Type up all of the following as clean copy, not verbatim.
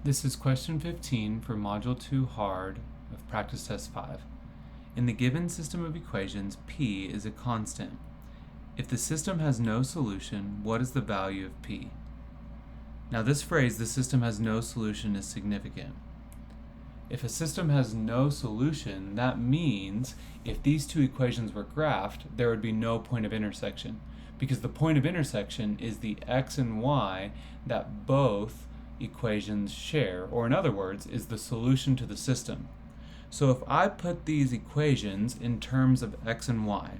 This is question 15 for Module 2 Hard of Practice Test 5. In the given system of equations, p is a constant. If the system has no solution, what is the value of p? Now this phrase, the system has no solution, is significant. If a system has no solution, that means if these two equations were graphed, there would be no point of intersection, because the point of intersection is the x and y that both equations share, or in other words, is the solution to the system. So if I put these equations in terms of x and y,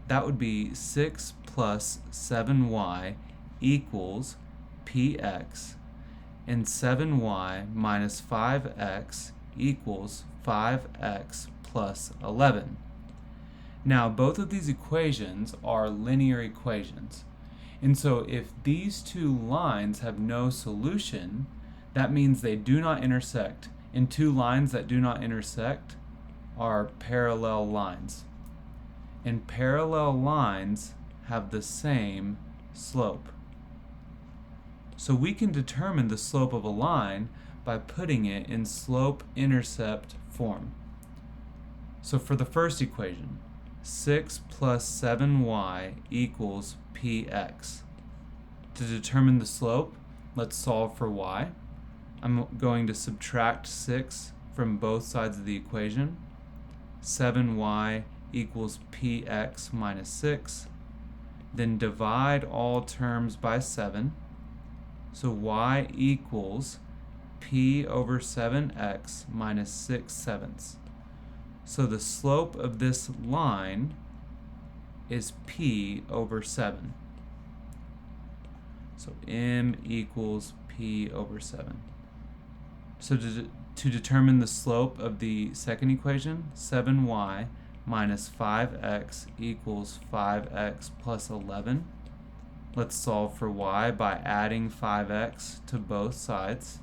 that would be 6 plus 7y equals px, and 7y minus 5x equals 5x plus 11. Now both of these equations are linear equations. And so if these two lines have no solution, that means they do not intersect. And two lines that do not intersect are parallel lines. And parallel lines have the same slope. So we can determine the slope of a line by putting it in slope-intercept form. So for the first equation, 6 plus 7y equals px. To determine the slope, let's solve for y. I'm going to subtract 6 from both sides of the equation. 7y equals px minus 6. Then divide all terms by 7. So y equals p over 7x minus 6/7. So the slope of this line is p over 7. So m equals p over 7. So to determine the slope of the second equation, 7y minus 5x equals 5x plus 11. Let's solve for y by adding 5x to both sides.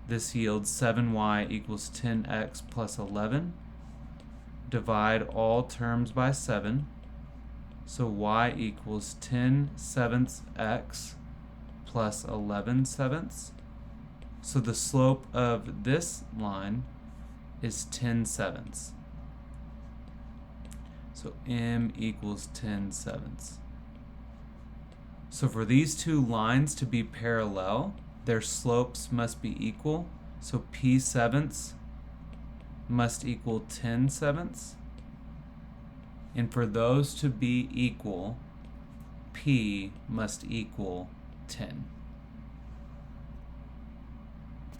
This yields 7y equals 10x plus 11. Divide all terms by 7. So y equals 10/7 x plus 11/7. So the slope of this line is 10/7. So m equals 10/7. So for these two lines to be parallel, their slopes must be equal. So p/7 must equal 10/7. And for those to be equal, p must equal 10.